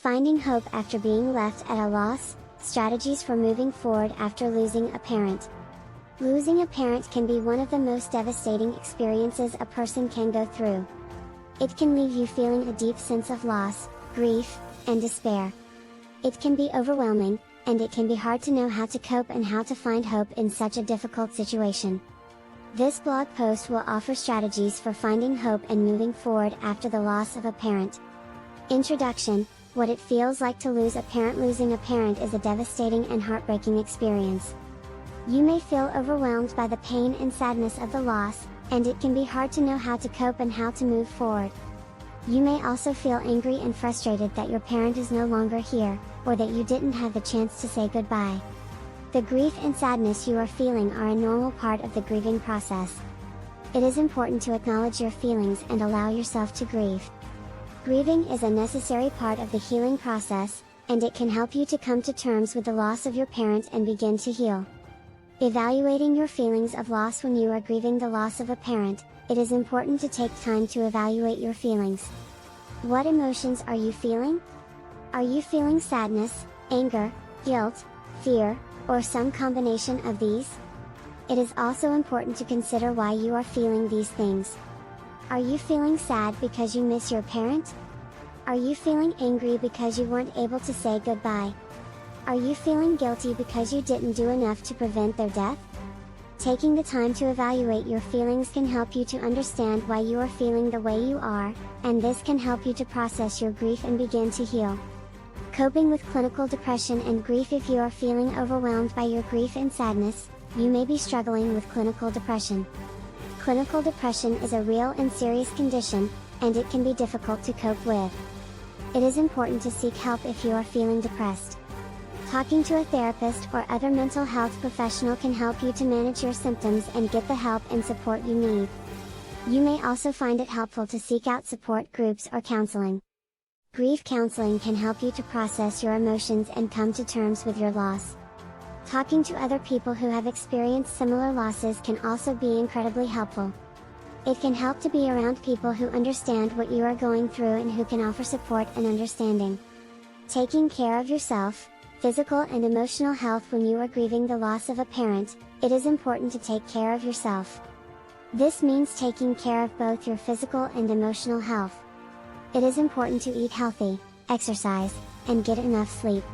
Finding hope after being left at a loss, strategies for moving forward after losing a parent. Losing a parent can be one of the most devastating experiences a person can go through. It can leave you feeling a deep sense of loss, grief, and despair. It can be overwhelming, and it can be hard to know how to cope and how to find hope in such a difficult situation. This blog post will offer strategies for finding hope and moving forward after the loss of a parent. Introduction: what it feels like to lose a parent. Losing a parent is a devastating and heartbreaking experience. You may feel overwhelmed by the pain and sadness of the loss, and it can be hard to know how to cope and how to move forward. You may also feel angry and frustrated that your parent is no longer here, or that you didn't have the chance to say goodbye. The grief and sadness you are feeling are a normal part of the grieving process. It is important to acknowledge your feelings and allow yourself to grieve. Grieving is a necessary part of the healing process, and it can help you to come to terms with the loss of your parent and begin to heal. Evaluating your feelings of loss. When you are grieving the loss of a parent, it is important to take time to evaluate your feelings. What emotions are you feeling? Are you feeling sadness, anger, guilt, fear, or some combination of these? It is also important to consider why you are feeling these things. Are you feeling sad because you miss your parent? Are you feeling angry because you weren't able to say goodbye? Are you feeling guilty because you didn't do enough to prevent their death? Taking the time to evaluate your feelings can help you to understand why you are feeling the way you are, and this can help you to process your grief and begin to heal. Coping with clinical depression and grief. If you are feeling overwhelmed by your grief and sadness, you may be struggling with clinical depression. Clinical depression is a real and serious condition, and it can be difficult to cope with. It is important to seek help if you are feeling depressed. Talking to a therapist or other mental health professional can help you to manage your symptoms and get the help and support you need. You may also find it helpful to seek out support groups or counseling. Grief counseling can help you to process your emotions and come to terms with your loss. Talking to other people who have experienced similar losses can also be incredibly helpful. It can help to be around people who understand what you are going through and who can offer support and understanding. Taking care of yourself, physical and emotional health. When you are grieving the loss of a parent, it is important to take care of yourself. This means taking care of both your physical and emotional health. It is important to eat healthy, exercise, and get enough sleep.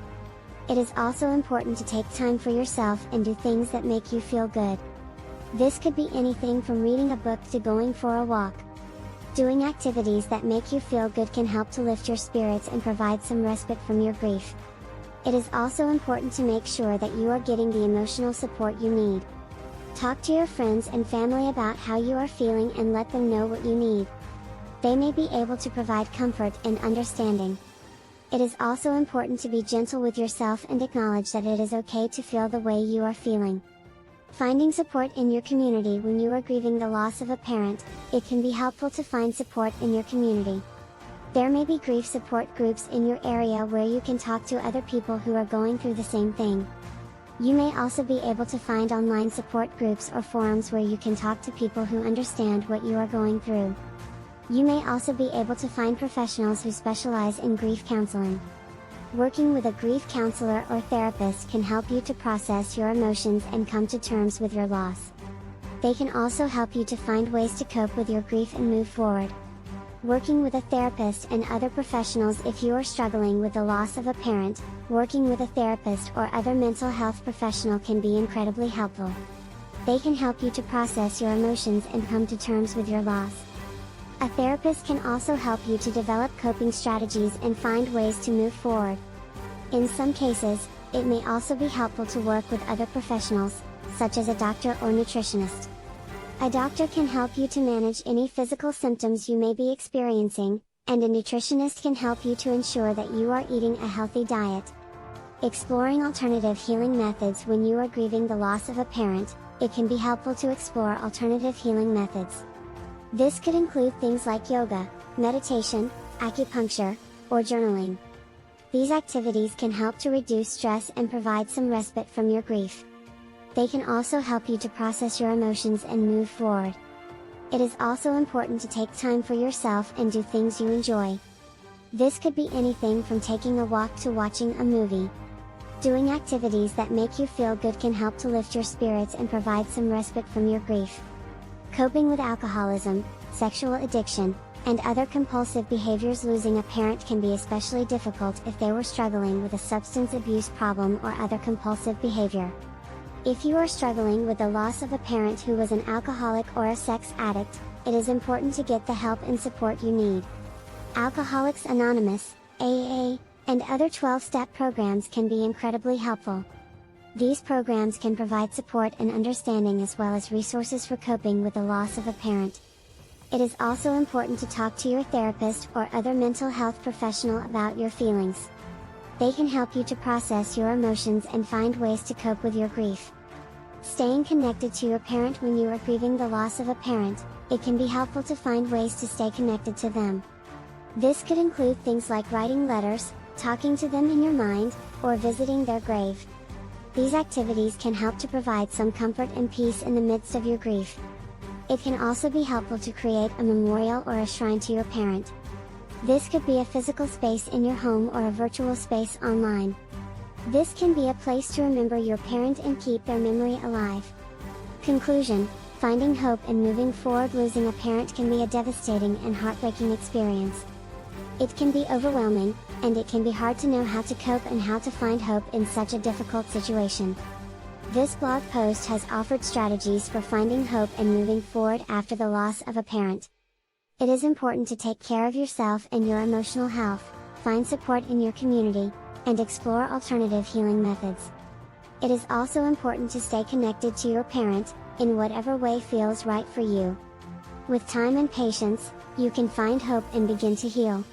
It is also important to take time for yourself and do things that make you feel good. This could be anything from reading a book to going for a walk. Doing activities that make you feel good can help to lift your spirits and provide some respite from your grief. It is also important to make sure that you are getting the emotional support you need. Talk to your friends and family about how you are feeling and let them know what you need. They may be able to provide comfort and understanding. It is also important to be gentle with yourself and acknowledge that it is okay to feel the way you are feeling. Finding support in your community. When you are grieving the loss of a parent, it can be helpful to find support in your community. There may be grief support groups in your area where you can talk to other people who are going through the same thing. You may also be able to find online support groups or forums where you can talk to people who understand what you are going through. You may also be able to find professionals who specialize in grief counseling. Working with a grief counselor or therapist can help you to process your emotions and come to terms with your loss. They can also help you to find ways to cope with your grief and move forward. Working with a therapist and other professionals. If you are struggling with the loss of a parent, working with a therapist or other mental health professional can be incredibly helpful. They can help you to process your emotions and come to terms with your loss. A therapist can also help you to develop coping strategies and find ways to move forward. In some cases, it may also be helpful to work with other professionals, such as a doctor or nutritionist. A doctor can help you to manage any physical symptoms you may be experiencing, and a nutritionist can help you to ensure that you are eating a healthy diet. Exploring alternative healing methods. When you are grieving the loss of a parent, it can be helpful to explore alternative healing methods. This could include things like yoga, meditation, acupuncture, or journaling. These activities can help to reduce stress and provide some respite from your grief. They can also help you to process your emotions and move forward. It is also important to take time for yourself and do things you enjoy. This could be anything from taking a walk to watching a movie. Doing activities that make you feel good can help to lift your spirits and provide some respite from your grief. Coping with alcoholism, sexual addiction, and other compulsive behaviors. Losing a parent can be especially difficult if they were struggling with a substance abuse problem or other compulsive behavior. If you are struggling with the loss of a parent who was an alcoholic or a sex addict, it is important to get the help and support you need. Alcoholics Anonymous, AA, and other 12-step programs can be incredibly helpful. These programs can provide support and understanding as well as resources for coping with the loss of a parent. It is also important to talk to your therapist or other mental health professional about your feelings. They can help you to process your emotions and find ways to cope with your grief. Staying connected to your parent when you are grieving the loss of a parent, it can be helpful to find ways to stay connected to them. This could include things like writing letters, talking to them in your mind, or visiting their grave. These activities can help to provide some comfort and peace in the midst of your grief. It can also be helpful to create a memorial or a shrine to your parent. This could be a physical space in your home or a virtual space online. This can be a place to remember your parent and keep their memory alive. Conclusion: finding hope and moving forward. Losing a parent can be a devastating and heartbreaking experience. It can be overwhelming, and it can be hard to know how to cope and how to find hope in such a difficult situation. This blog post has offered strategies for finding hope and moving forward after the loss of a parent. It is important to take care of yourself and your emotional health, find support in your community, and explore alternative healing methods. It is also important to stay connected to your parent, in whatever way feels right for you. With time and patience, you can find hope and begin to heal.